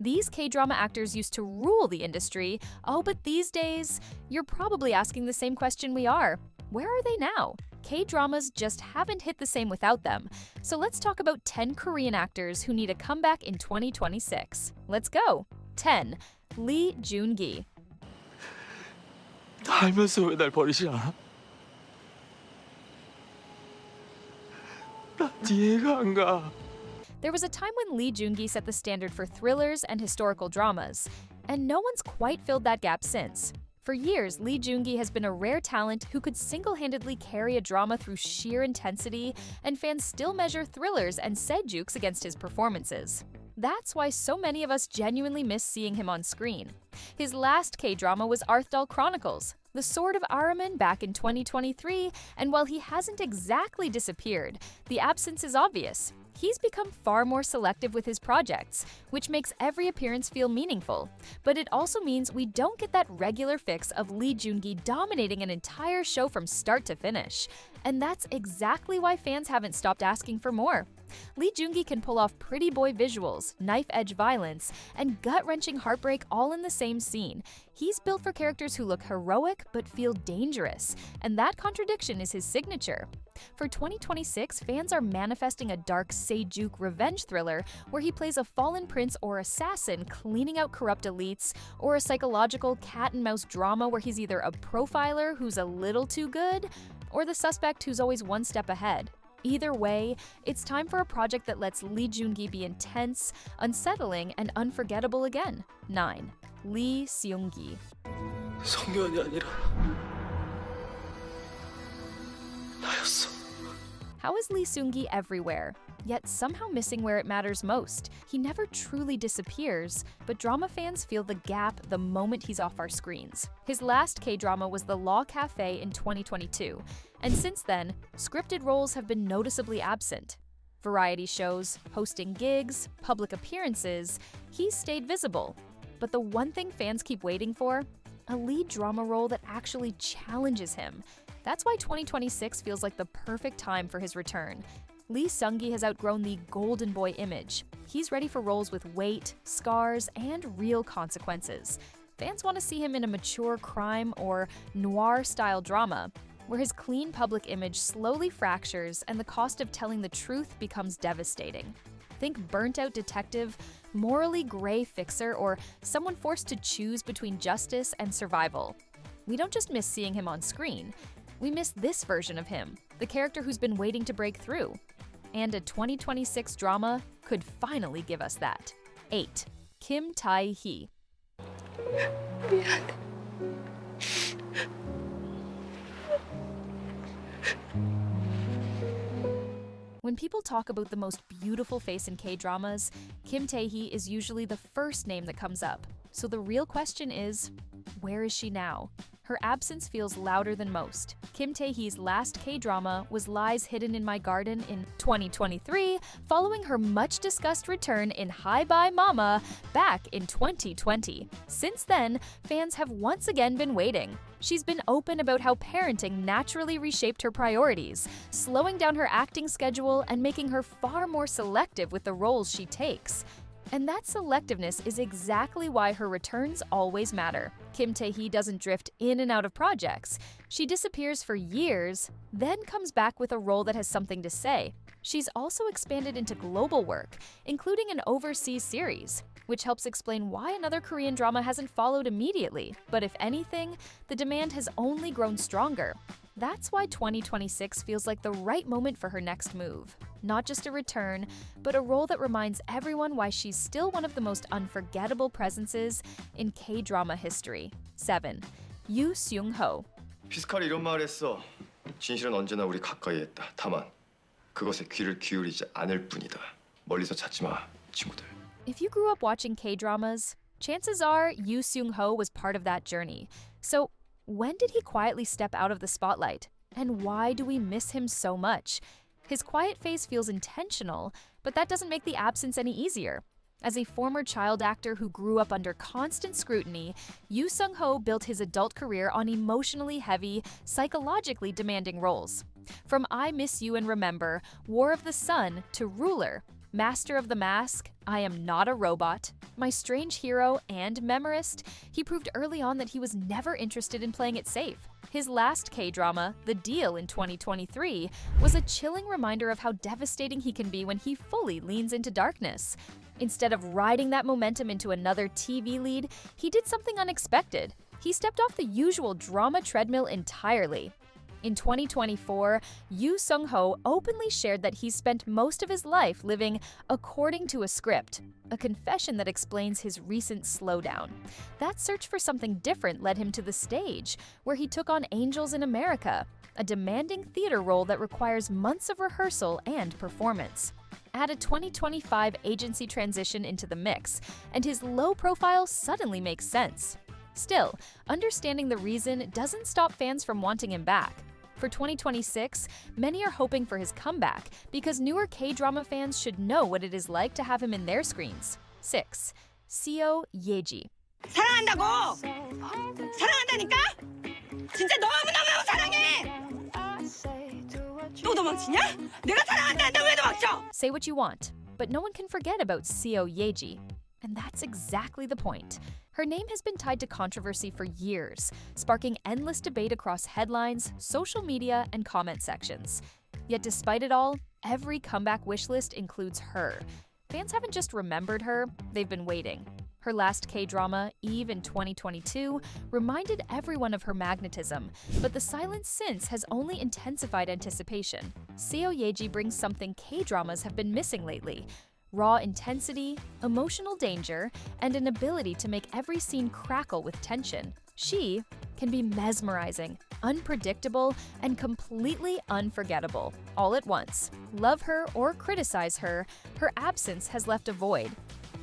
These K-drama actors used to rule the industry. Oh, but these days, you're probably asking the same question we are. Where are they now? K-dramas just haven't hit the same without them. So let's talk about 10 Korean actors who need a comeback in 2026. Let's go. 10. Lee Joon-gi. 다 알면서 왜 날 버리지 않아? 난 이해가 안 가. There was a time when Lee Joon-gi set the standard for thrillers and historical dramas, and no one's quite filled that gap since. For years, Lee Joon-gi has been a rare talent who could single-handedly carry a drama through sheer intensity, and fans still measure thrillers and sejukes against his performances. That's why so many of us genuinely miss seeing him on screen. His last K-drama was Arthdal Chronicles, The Sword of Ahriman back in 2023, and while he hasn't exactly disappeared, the absence is obvious. He's become far more selective with his projects, which makes every appearance feel meaningful. But it also means we don't get that regular fix of Lee Joon-gi dominating an entire show from start to finish. And that's exactly why fans haven't stopped asking for more. Lee Joon-gi can pull off pretty boy visuals, knife-edge violence, and gut-wrenching heartbreak all in the same scene. He's built for characters who look heroic but feel dangerous, and that contradiction is his signature. For 2026, fans are manifesting a dark sejuk revenge thriller where he plays a fallen prince or assassin cleaning out corrupt elites, or a psychological cat-and-mouse drama where he's either a profiler who's a little too good, or the suspect who's always one step ahead. Either way, it's time for a project that lets Lee Joon-gi be intense, unsettling, and unforgettable again. 9. Lee Seung-gi. 성견이 아니라 나였어. How is Lee Seung-gi everywhere, yet somehow missing where it matters most? He never truly disappears, but drama fans feel the gap the moment he's off our screens. His last K-drama was The Law Cafe in 2022, and since then, scripted roles have been noticeably absent. Variety shows, hosting gigs, public appearances, he's stayed visible. But the one thing fans keep waiting for? A lead drama role that actually challenges him. That's why 2026 feels like the perfect time for his return. Lee Seung-gi has outgrown the golden boy image. He's ready for roles with weight, scars, and real consequences. Fans want to see him in a mature crime or noir-style drama, where his clean public image slowly fractures and the cost of telling the truth becomes devastating. Think burnt-out detective, morally gray fixer, or someone forced to choose between justice and survival. We don't just miss seeing him on screen. We miss this version of him, the character who's been waiting to break through. And a 2026 drama could finally give us that. 8. Kim Tae-hee. 미안해. When people talk about the most beautiful face in K-dramas, Kim Tae-hee is usually the first name that comes up. So the real question is, where is she now? Her absence feels louder than most. Kim Tae-hee's last K-drama was Lies Hidden in My Garden in 2023, following her much-discussed return in Hi Bye Mama back in 2020. Since then, fans have once again been waiting. She's been open about how parenting naturally reshaped her priorities, slowing down her acting schedule and making her far more selective with the roles she takes. And that selectiveness is exactly why her returns always matter. Kim Tae-hee doesn't drift in and out of projects. She disappears for years, then comes back with a role that has something to say. She's also expanded into global work, including an overseas series, which helps explain why another Korean drama hasn't followed immediately. But if anything, the demand has only grown stronger. That's why 2026 feels like the right moment for her next move. Not just a return, but a role that reminds everyone why she's still one of the most unforgettable presences in K-drama history. 7. Yoo Seung-ho. 피스칼이 이런 말을 했어. 진실은 언제나 우리 가까이 있다. 다만 그것에 귀를 기울이지 않을 뿐이다. 멀리서 찾지 마, 친구들. If you grew up watching K-dramas, chances are Yoo Seung-ho was part of that journey. So when did he quietly step out of the spotlight? And why do we miss him so much? His quiet face feels intentional, but that doesn't make the absence any easier. As a former child actor who grew up under constant scrutiny, Yoo Seung-ho built his adult career on emotionally heavy, psychologically demanding roles. From I Miss You and Remember, War of the Sun to Ruler, Master of the Mask, I Am Not a Robot, My Strange Hero, and Memorist, he proved early on that he was never interested in playing it safe. His last K-drama, The Deal in 2023, was a chilling reminder of how devastating he can be when he fully leans into darkness. Instead of riding that momentum into another TV lead, he did something unexpected. He stepped off the usual drama treadmill entirely. In 2024, Yoo Seung-ho openly shared that he's spent most of his life living according to a script, a confession that explains his recent slowdown. That search for something different led him to the stage, where he took on Angels in America, a demanding theater role that requires months of rehearsal and performance. Add a 2025 agency transition into the mix, and his low profile suddenly makes sense. Still, understanding the reason doesn't stop fans from wanting him back. For 2026, many are hoping for his comeback because newer K-drama fans should know what it is like to have him in their screens. 6. Seo Ye-ji. 사랑한다고! 사랑한다니까? 진짜 너무너무 사랑해! 또 도망치냐? 내가 사랑한다는데 왜 도망쳐? Say what you want, but no one can forget about Seo Ye-ji. And that's exactly the point. Her name has been tied to controversy for years, sparking endless debate across headlines, social media, and comment sections. Yet despite it all, every comeback wish list includes her. Fans haven't just remembered her, they've been waiting. Her last K-drama, Eve in 2022, reminded everyone of her magnetism, but the silence since has only intensified anticipation. Seo Ye-ji brings something K-dramas have been missing lately: raw intensity, emotional danger, and an ability to make every scene crackle with tension. She can be mesmerizing, unpredictable, and completely unforgettable, all at once. Love her or criticize her, her absence has left a void.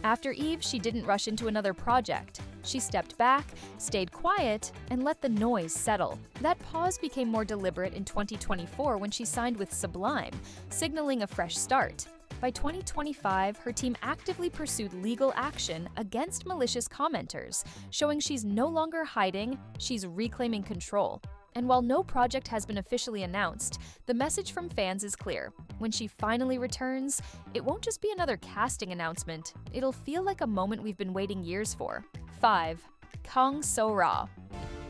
After Eve, she didn't rush into another project. She stepped back, stayed quiet, and let the noise settle. That pause became more deliberate in 2024 when she signed with Sublime, signaling a fresh start. By 2025, her team actively pursued legal action against malicious commenters, showing she's no longer hiding, she's reclaiming control. And while no project has been officially announced, the message from fans is clear. When she finally returns, it won't just be another casting announcement, it'll feel like a moment we've been waiting years for. 5. Kang So-ra.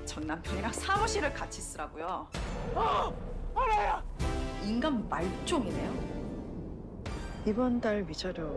전 남편이랑 사무실을 같이 쓰라고요. 인간 말종이네요. 이번 달 위자료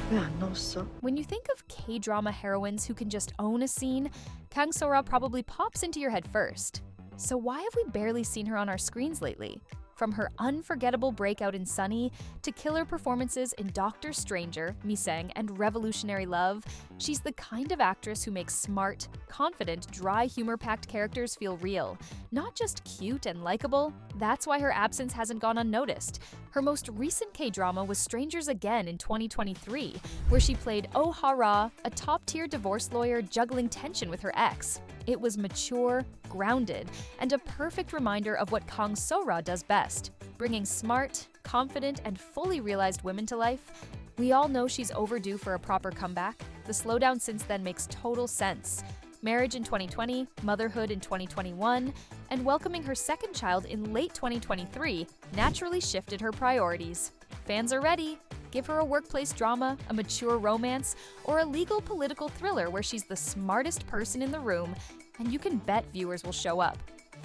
왜 안 넣었어? When you think of K-drama heroines who can just own a scene, Kang So-ra probably pops into your head first. So why have we barely seen her on our screens lately? From her unforgettable breakout in Sunny to killer performances in Doctor Stranger, Miseng, and Revolutionary Love, she's the kind of actress who makes smart, confident, dry humor-packed characters feel real. Not just cute and likable. That's why her absence hasn't gone unnoticed. Her most recent K-drama was Strangers Again in 2023, where she played Oh Ha-ra, a top-tier divorce lawyer juggling tension with her ex. It was mature, grounded, and a perfect reminder of what Kang So-ra does best, bringing smart, confident, and fully realized women to life. We all know she's overdue for a proper comeback. The slowdown since then makes total sense. Marriage in 2020, motherhood in 2021, and welcoming her second child in late 2023 naturally shifted her priorities. Fans are ready. Give her a workplace drama, a mature romance, or a legal political thriller where she's the smartest person in the room, and you can bet viewers will show up.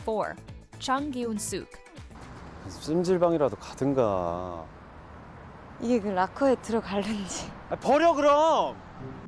4. Jang Geun-suk. 찜질방이라도 가든가. 이게 그 락커에 들어갈는지. 버려 그럼!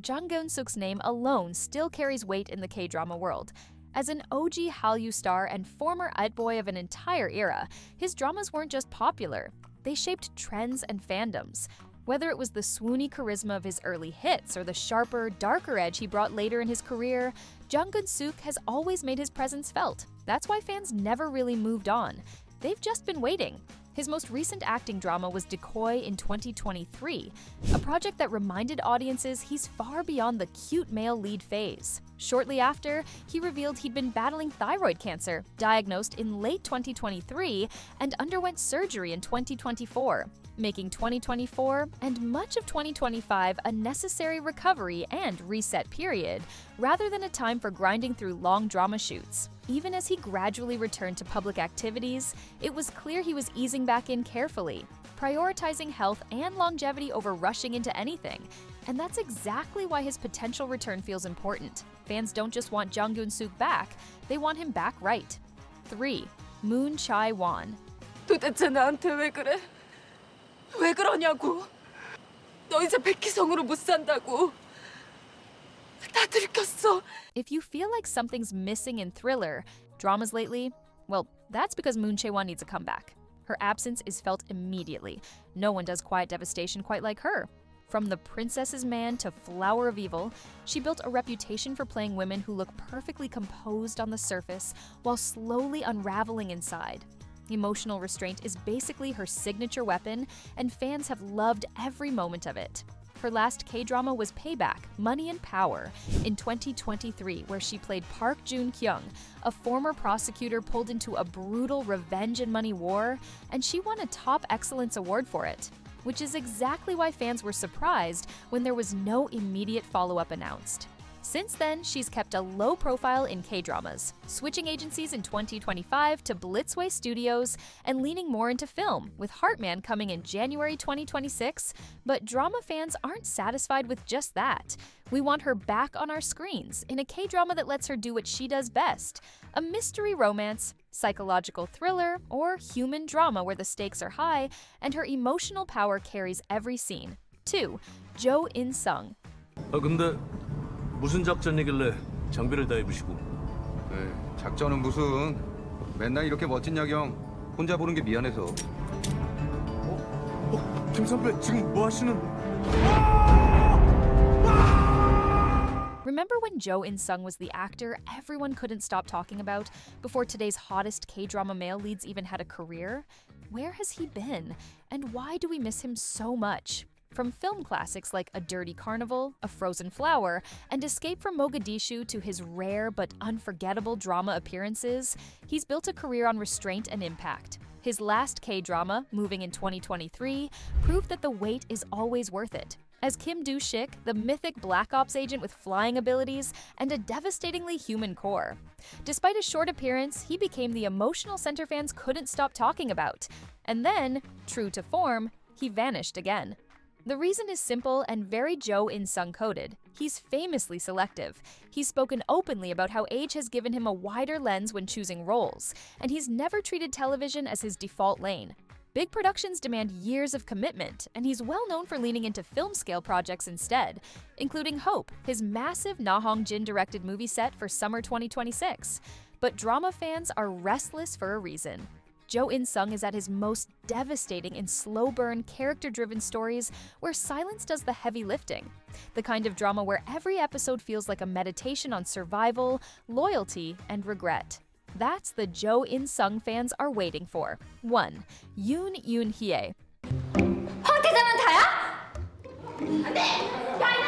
Jang Geun-suk's name alone still carries weight in the K-drama world. As an OG Hallyu star and former boy of an entire era, his dramas weren't just popular. They shaped trends and fandoms. Whether it was the swoony charisma of his early hits or the sharper, darker edge he brought later in his career, Jang Geun-suk has always made his presence felt. That's why fans never really moved on. They've just been waiting. His most recent acting drama was Decoy in 2023, a project that reminded audiences he's far beyond the cute male lead phase. Shortly after, he revealed he'd been battling thyroid cancer, diagnosed in late 2023, and underwent surgery in 2024, making 2024 and much of 2025 a necessary recovery and reset period, rather than a time for grinding through long drama shoots. Even as he gradually returned to public activities, it was clear he was easing back in carefully. prioritizing health and longevity over rushing into anything. And that's exactly why his potential return feels important. Fans don't just want Jang Geun-suk back, they want him back right. 3. Moon Chae-won. 도대체 나한테 왜 그래? 왜 그러냐고. 너 이제 백희성으로 못 산다고. 다 들켰어. If you feel like something's missing in thriller dramas lately, well, that's because Moon Chae-won needs a comeback. Her absence is felt immediately. No one does quiet devastation quite like her. From the princess's man to flower of evil, she built a reputation for playing women who look perfectly composed on the surface while slowly unraveling inside. Emotional restraint is basically her signature weapon, and fans have loved every moment of it. Her last K-drama was Payback, Money and Power, in 2023, where she played Park Joon-kyung, a former prosecutor pulled into a brutal revenge and money war, and she won a Top Excellence Award for it, which is exactly why fans were surprised when there was no immediate follow-up announced. Since then, she's kept a low profile in K-dramas, switching agencies in 2025 to Blitzway Studios and leaning more into film, with Heartman coming in January 2026. But drama fans aren't satisfied with just that. We want her back on our screens in a K-drama that lets her do what she does best: a mystery romance, psychological thriller, or human drama where the stakes are high and her emotional power carries every scene. 2. Jo In-sung. 근데 무슨 작전이길래 장비를 다 입으시고? 작전은 무슨 맨날 이렇게 멋진 야경 혼자 보는 게 미안해서. 김 선배 지금 뭐 하시는? Remember when Jo In-sung was the actor everyone couldn't stop talking about before today's hottest K-drama male leads even had a career? Where has he been? And why do we miss him so much? From film classics like A Dirty Carnival, A Frozen Flower, and Escape from Mogadishu to his rare but unforgettable drama appearances, he's built a career on restraint and impact. His last K-drama, Moving in 2023, proved that the wait is always worth it. As Kim Do-shik, the mythic Black Ops agent with flying abilities and a devastatingly human core. Despite a short appearance, he became the emotional center fans couldn't stop talking about. And then, true to form, he vanished again. The reason is simple and very Jo In-sung coded. He's famously selective. He's spoken openly about how age has given him a wider lens when choosing roles, and he's never treated television as his default lane. Big productions demand years of commitment, and he's well known for leaning into film-scale projects instead, including Hope, his massive Na Hong-jin-directed movie set for summer 2026. But drama fans are restless for a reason. Jo In-sung is at his most devastating in slow-burn, character-driven stories where silence does the heavy lifting. The kind of drama where every episode feels like a meditation on survival, loyalty, and regret. That's the Jo In-sung fans are waiting for. 1. Yoon Eun-hye. 황태자는 다야? 안 돼! 야,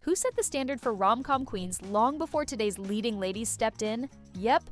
Who set the standard for rom-com queens long before today's leading ladies stepped in? Yep,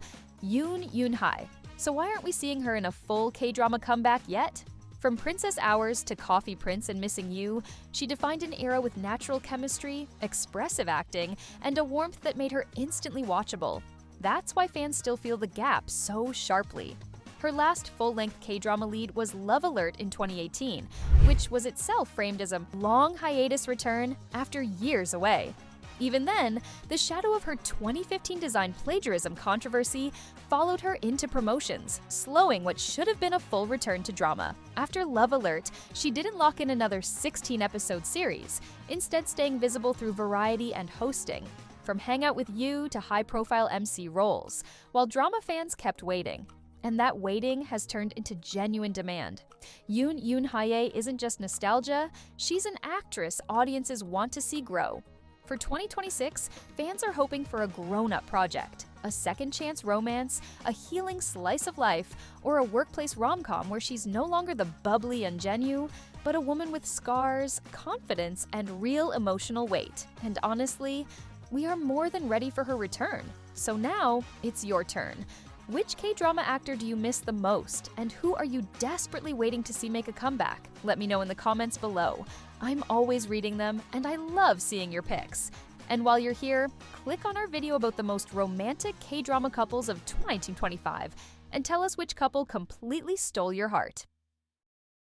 Yoon Eun-hye. So why aren't we seeing her in a full K-drama comeback yet? From Princess Hours to Coffee Prince and Missing You, she defined an era with natural chemistry, expressive acting, and a warmth that made her instantly watchable. That's why fans still feel the gap so sharply. Her last full-length K-drama lead was Love Alert in 2018, which was itself framed as a long hiatus return after years away. Even then, the shadow of her 2015 design plagiarism controversy followed her into promotions, slowing what should have been a full return to drama. After Love Alert, she didn't lock in another 16-episode series, instead staying visible through variety and hosting, from Hangout with You to high-profile MC roles, while drama fans kept waiting. And that waiting has turned into genuine demand. Yoon Eun-hye isn't just nostalgia, she's an actress audiences want to see grow. For 2026, fans are hoping for a grown-up project, a second-chance romance, a healing slice of life, or a workplace rom-com where she's no longer the bubbly ingenue, but a woman with scars, confidence, and real emotional weight. And honestly, we are more than ready for her return. So now, it's your turn. Which K-drama actor do you miss the most, and who are you desperately waiting to see make a comeback? Let me know in the comments below. I'm always reading them, and I love seeing your picks. And while you're here, click on our video about the most romantic K-drama couples of 1925 and tell us which couple completely stole your heart.